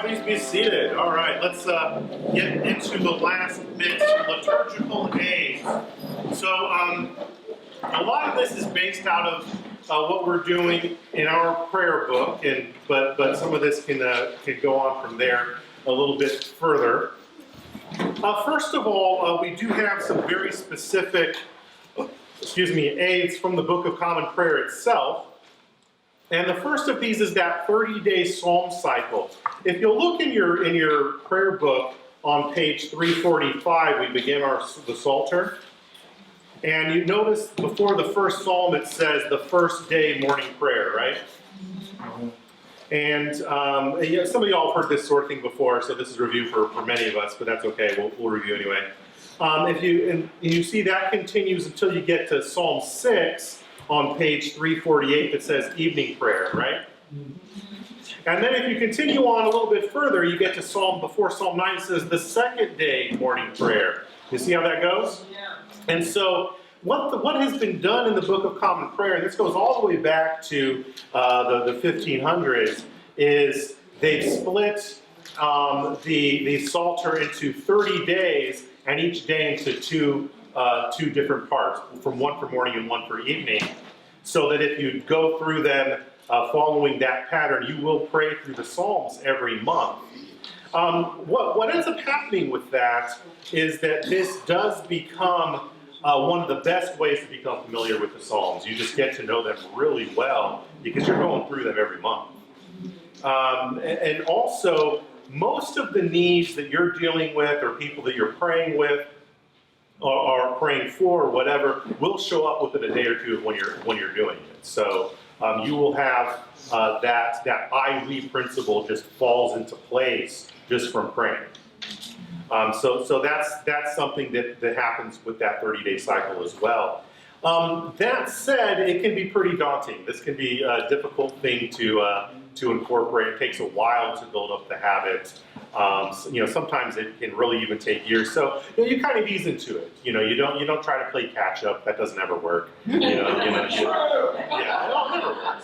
Please be seated. All right, let's get into the last bit, liturgical aids. So a lot of this is based out of what we're doing in our prayer book, but some of this can go on from there a little bit further. First of all, we do have some very specific, aids from the Book of Common Prayer itself. And the first of these is that 30-day psalm cycle. If you'll look in your prayer book on page 345, we begin the Psalter. And you notice before the first psalm it says the first day morning prayer, right? And some of y'all have heard this sort of thing before, so this is a review for many of us, but that's okay, we'll review anyway. And you see that continues until you get to Psalm 6, on page 348 that says evening prayer, right? And then if you continue on a little bit further, you get to before Psalm 9 says the second day morning prayer. You see how that goes? Yeah. And so what has been done in the Book of Common Prayer, and this goes all the way back to the 1500s, is they've split the Psalter into 30 days, and each day into two different parts, one for morning and one for evening, so that if you go through them following that pattern, you will pray through the Psalms every month. What ends up happening with that is that this does become one of the best ways to become familiar with the Psalms. You just get to know them really well because you're going through them every month. And also, most of the needs that you're dealing with or people that you're praying with or praying for, or whatever, will show up within a day or two when you're doing it. So you will have that I we principle just falls into place just from praying. So that's something that happens with that 30-day cycle as well. That said, it can be pretty daunting. This can be a difficult thing to incorporate. It takes a while to build up the habit. Sometimes it can really even take years. So you kind of ease into it. You don't try to play catch up. That doesn't ever work. It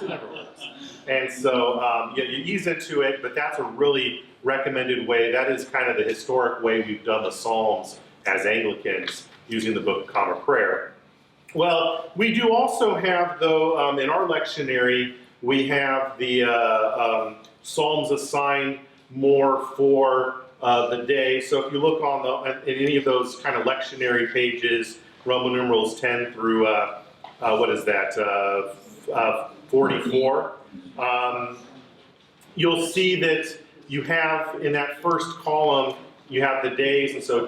never works. And so you ease into it, but that's a really recommended way. That is kind of the historic way we've done the Psalms as Anglicans using the Book of Common Prayer. Well, we do also have, though, in our lectionary, we have the Psalms assigned more for the day. So if you look in any of those kind of lectionary pages, Roman numerals 10 through, 44, you'll see that you have in that first column, you have the days, and so,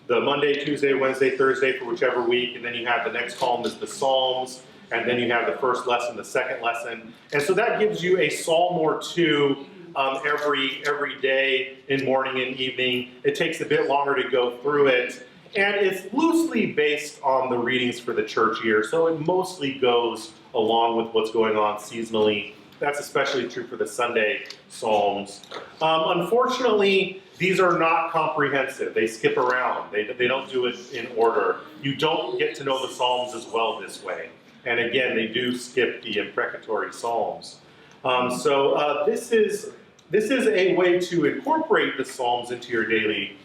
the Monday, Tuesday, Wednesday, Thursday for whichever week, and then you have the next column is the Psalms, and then you have the first lesson, the second lesson. And so that gives you a psalm or two every day in morning and evening. It takes a bit longer to go through it. And it's loosely based on the readings for the church year, so it mostly goes along with what's going on seasonally. That's especially true for the Sunday Psalms. Unfortunately, these are not comprehensive. They skip around. They don't do it in order. You don't get to know the Psalms as well this way. And again, they do skip the imprecatory Psalms. So this is a way to incorporate the Psalms into your daily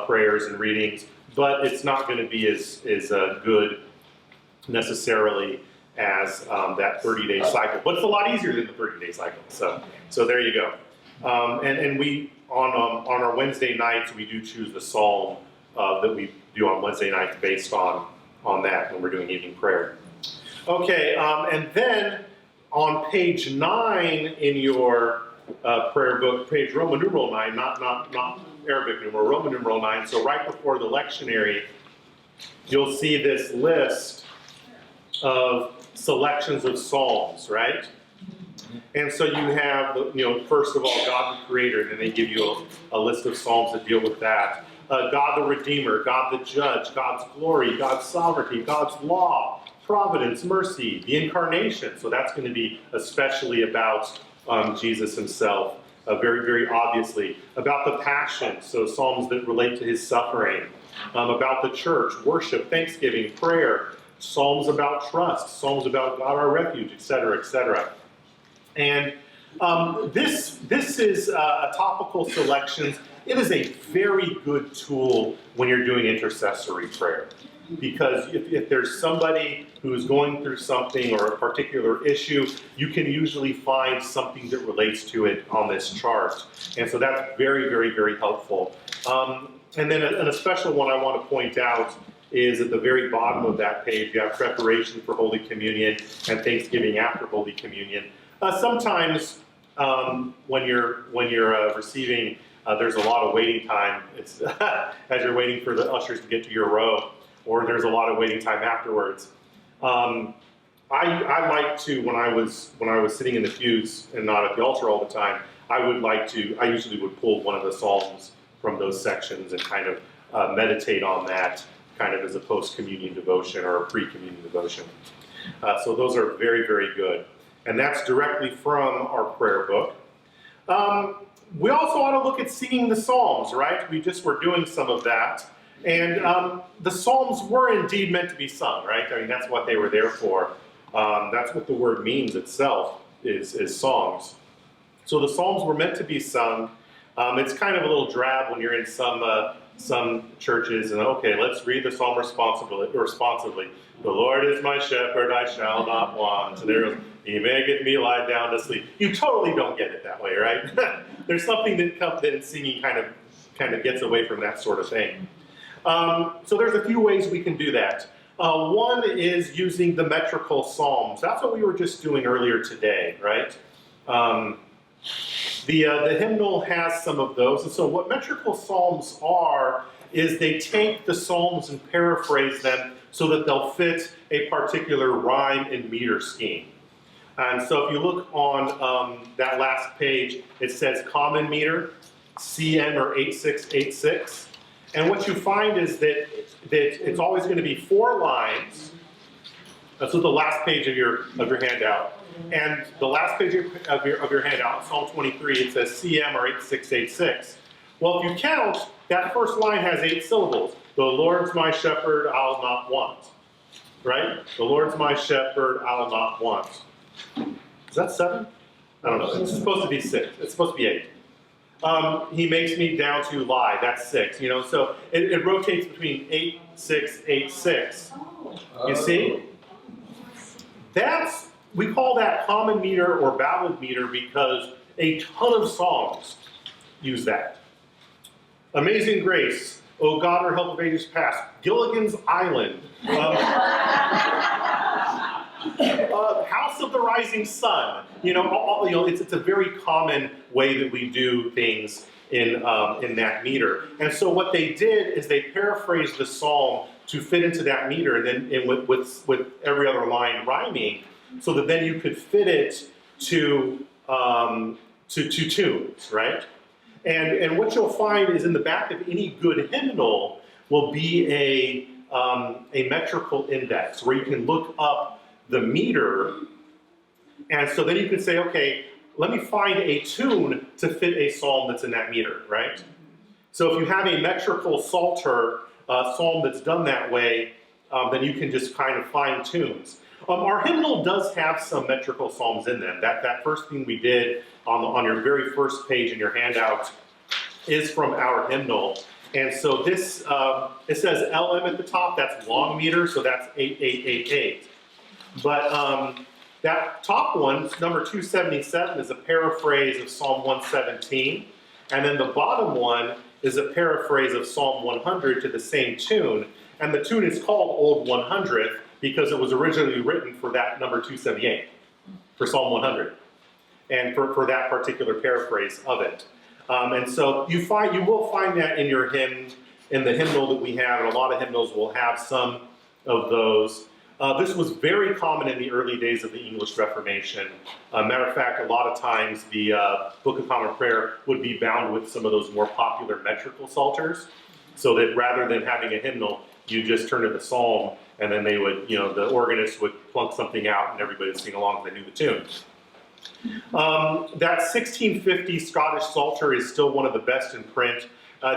prayers and readings, but it's not going to be as good necessarily as that 30-day cycle. But it's a lot easier than the 30-day cycle. So there you go. And we on our Wednesday nights we do choose the psalm that we do on Wednesday nights based on that when we're doing evening prayer. Okay, and then on page 9 in your prayer book, page Roman numeral 9, not Arabic numeral, Roman numeral 9. So right before the lectionary, you'll see this list of selections of psalms, right? And so you have, first of all, God the Creator, and then they give you a list of psalms that deal with that. God the Redeemer, God the Judge, God's glory, God's sovereignty, God's law, providence, mercy, the incarnation. So that's going to be especially about Jesus himself, very, very obviously. About the passion, so psalms that relate to his suffering. About the church, worship, thanksgiving, prayer. Psalms about trust, psalms about God our refuge, etc., etc. And This is a topical selections. It is a very good tool when you're doing intercessory prayer. Because if there's somebody who's going through something or a particular issue, you can usually find something that relates to it on this chart. And so that's very, very, very helpful. And then a special one I want to point out is at the very bottom of that page, you have preparation for Holy Communion and Thanksgiving after Holy Communion. Sometimes when you're receiving, there's a lot of waiting time. It's as you're waiting for the ushers to get to your row, or there's a lot of waiting time afterwards. I like to, when I was sitting in the pews and not at the altar all the time, I usually would pull one of the psalms from those sections and kind of meditate on that, kind of as a post-communion devotion or a pre-communion devotion. So those are very, very good. And that's directly from our prayer book. We also ought to look at singing the Psalms, right? We just were doing some of that. And the Psalms were indeed meant to be sung, right? I mean, that's what they were there for. That's what the word means itself, is songs. So the Psalms were meant to be sung. It's kind of a little drab when you're in some churches, and okay, let's read the Psalm responsibly. The Lord is my shepherd, I shall not want. So there, He maketh me lie down to sleep. You totally don't get it that way, right? There's something that comes in singing kind of gets away from that sort of thing. So there's a few ways we can do that. One is using the metrical psalms. That's what we were just doing earlier today, right? The hymnal has some of those. And so what metrical psalms are is they take the psalms and paraphrase them so that they'll fit a particular rhyme and meter scheme. And so if you look on that last page, it says common meter, CM or 8686. And what you find is that it's always going to be 4 lines. That's the last page of your handout. And the last page of your handout, Psalm 23, it says CM or 8686. Well, if you count, that first line has 8 syllables. The Lord's my shepherd, I'll not want. Right? The Lord's my shepherd, I'll not want. Is that 7? I don't know. It's supposed to be 6. It's supposed to be 8. He makes me down to lie. That's 6. So it rotates between 8, 6, 8, 6. You see? We call that common meter or ballad meter because a ton of songs use that. Amazing Grace, O God, our help of ages past, Gilligan's Island, House of the Rising Sun. It's a very common way that we do things in that meter. And so what they did is they paraphrased the psalm to fit into that meter, and then with every other line rhyming, so that then you could fit it to tunes, right? And what you'll find is in the back of any good hymnal will be a metrical index where you can look up the meter, and so then you can say, okay, let me find a tune to fit a psalm that's in that meter, right? So if you have a metrical psalter psalm that's done that way, then you can just kind of find tunes. Our hymnal does have some metrical psalms in them. That first thing we did on your very first page in your handout is from our hymnal. And so this, it says LM at the top, that's long meter, so that's 8888. But that top one, number 277, is a paraphrase of Psalm 117. And then the bottom one is a paraphrase of Psalm 100 to the same tune. And the tune is called Old 100 because it was originally written for that number 278, for Psalm 100, and for that particular paraphrase of it. And so you will find that in your hymn, in the hymnal that we have, and a lot of hymnals will have some of those. This was very common in the early days of the English Reformation. Matter of fact, a lot of times the Book of Common Prayer would be bound with some of those more popular metrical psalters, so that rather than having a hymnal, you just turn to the psalm, and then they would, the organist would plunk something out, and everybody would sing along if they knew the tune. That 1650 Scottish Psalter is still one of the best in print.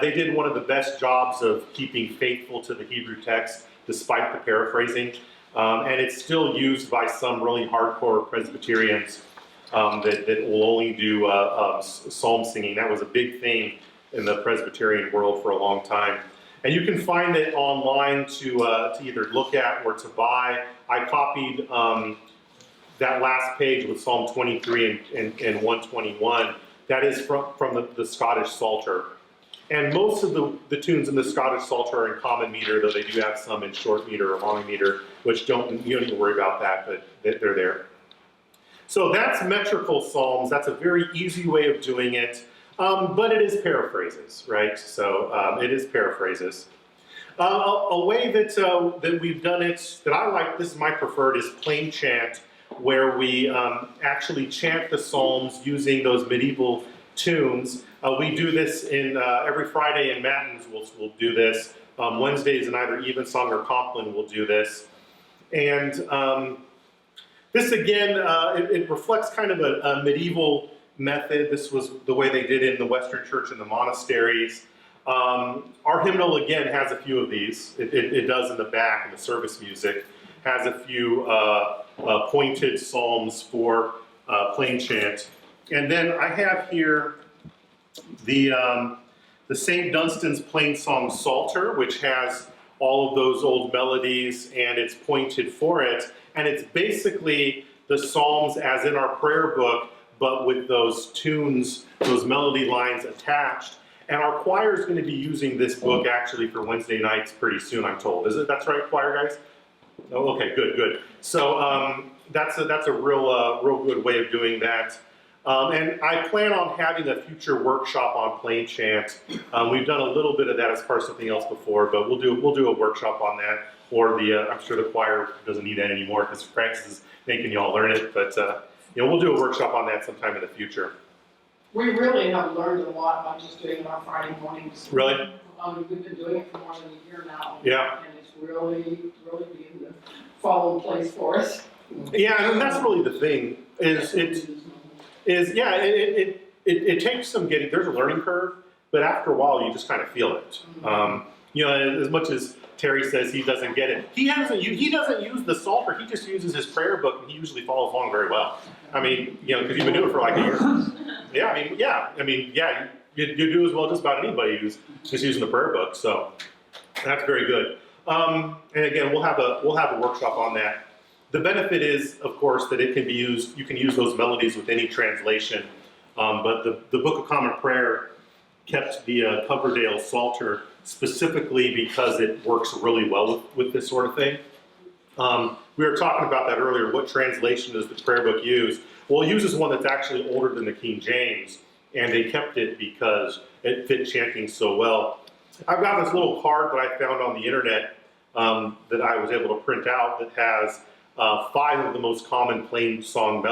They did one of the best jobs of keeping faithful to the Hebrew text, despite the paraphrasing. And it's still used by some really hardcore Presbyterians. that will only do psalm singing. That was a big theme in the Presbyterian world for a long time. And you can find it online to either look at or to buy. I copied that last page with Psalm 23 and 121. That is from the Scottish Psalter. And most of the tunes in the Scottish Psalter are in common meter, though they do have some in short meter or long meter, which you don't need to worry about that, but they're there. So that's metrical psalms. That's a very easy way of doing it. But it is paraphrases, right? So it is paraphrases. A way that we've done it, that I like, this is my preferred, is plain chant, where we actually chant the psalms using those medieval tunes. We do this in every Friday in Matins. We'll do this. Wednesdays in either Evensong or Compline we'll do this. And this again, it reflects kind of a medieval method. This was the way they did it in the Western Church and the monasteries. Our hymnal, again, has a few of these. It does in the back, in the service music, has a few pointed psalms for plain chant. And then I have here the St. Dunstan's Plain Song Psalter, which has all of those old melodies, and it's pointed for it. And it's basically the psalms as in our prayer book, but with those tunes, those melody lines attached. And our choir is going to be using this book actually for Wednesday nights pretty soon, I'm told. Is it? That's right, choir guys? Oh, okay, good. So that's a real good way of doing that. And I plan on having a future workshop on plain chant. We've done a little bit of that as part of something else before, but we'll do a workshop on that. Or I'm sure the choir doesn't need that anymore because Francis is making y'all learn it. But we'll do a workshop on that sometime in the future. We really have learned a lot by just doing it on Friday mornings. Really? We've been doing it for more than a year now. Yeah. And it's really being the follow place for us. Yeah, and that's really the thing. It takes some getting. There's a learning curve, but after a while, you just kind of feel it. As much as Terry says he doesn't get it, he doesn't use the Psalter. He just uses his prayer book, and he usually follows along very well. I mean, because you've been doing it for like a year. You do as well just about anybody who's just using the prayer book. So that's very good. And again, we'll have a workshop on that. The benefit is, of course, that it can be used. You can use those melodies with any translation. But the Book of Common Prayer kept the Coverdale Psalter specifically because it works really well with this sort of thing. We were talking about that earlier. What translation does the prayer book use? Well, it uses one that's actually older than the King James, and they kept it because it fit chanting so well. I've got this little card that I found on the internet that I was able to print out that has 5 of the most common plain song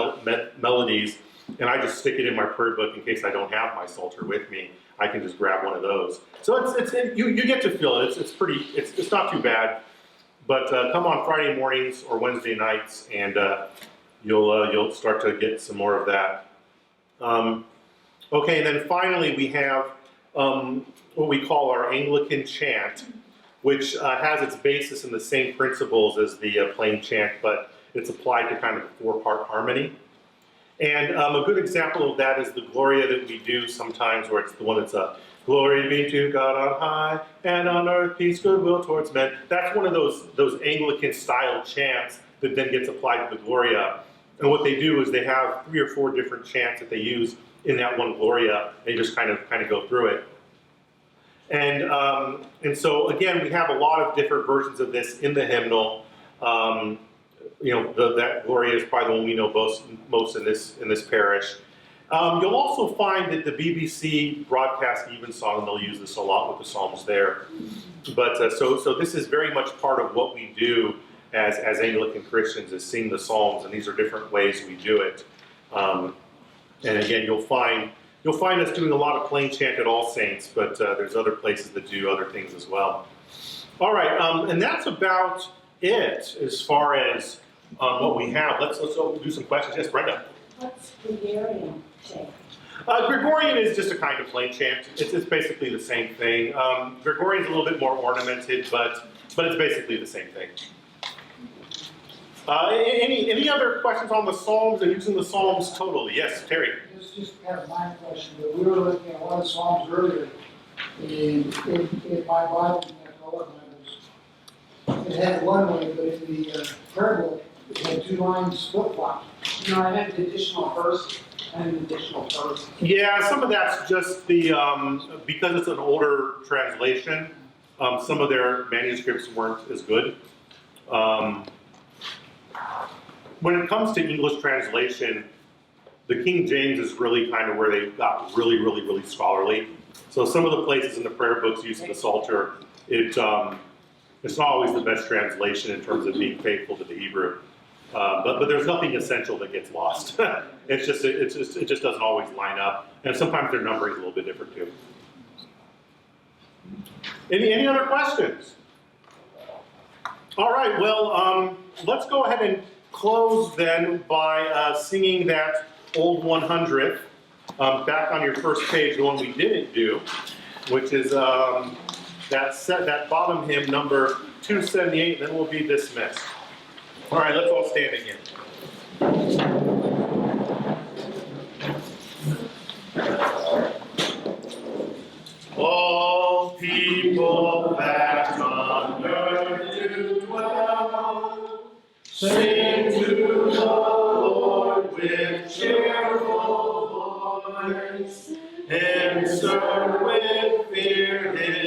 melodies, and I just stick it in my prayer book in case I don't have my Psalter with me. I can just grab one of those. So you get to feel it. It's not too bad. But come on Friday mornings or Wednesday nights, and you'll start to get some more of that. Okay, and then finally we have what we call our Anglican chant, which has its basis in the same principles as the plain chant, but it's applied to kind of a 4-part harmony. And a good example of that is the Gloria that we do sometimes, where it's the one that's a glory be to God on high, and on earth peace, goodwill towards men. That's one of those Anglican style chants that then gets applied to the Gloria. And what they do is they have 3 or 4 different chants that they use in that one Gloria. They just kind of go through it. And so again, we have a lot of different versions of this in the hymnal. That Gloria is probably the one we know most in this parish. You'll also find that the BBC broadcast Evensong, and they'll use this a lot with the Psalms there. But so this is very much part of what we do as Anglican Christians, is sing the Psalms, and these are different ways we do it. And again, you'll find us doing a lot of plain chant at All Saints, but there's other places that do other things as well. All right, and that's about it as far as what we have. Let's do some questions. Yes, Brenda. What's Gregorian chant? Gregorian is just a kind of plain chant. It's basically the same thing. Gregorian is a little bit more ornamented, but it's basically the same thing. Any other questions on the Psalms and using the Psalms totally? Yes, Terry. This is just kind of my question, but we were looking at one of the Psalms earlier, and in my Bible, in that color Bibles, it had one way, but in the prayer book, it had 2 lines flip-flopped. You know, I have an additional verse and an additional verse. Yeah, some of that's just the, because it's an older translation, some of their manuscripts weren't as good. When it comes to English translation, the King James is really kind of where they got really scholarly. So some of the places in the prayer books using the Psalter, it's not always the best translation in terms of being faithful to the Hebrew. But there's nothing essential that gets lost. It just doesn't always line up, and sometimes their numbering is a little bit different too. Any other questions? All right. Well, let's go ahead and close then by singing that old 100th back on your first page, the one we didn't do, which is that bottom hymn number 278. And then we'll be dismissed. All right, let's all stand again. All people that on earth do dwell, sing to the Lord with cheerful voice, and serve with fear His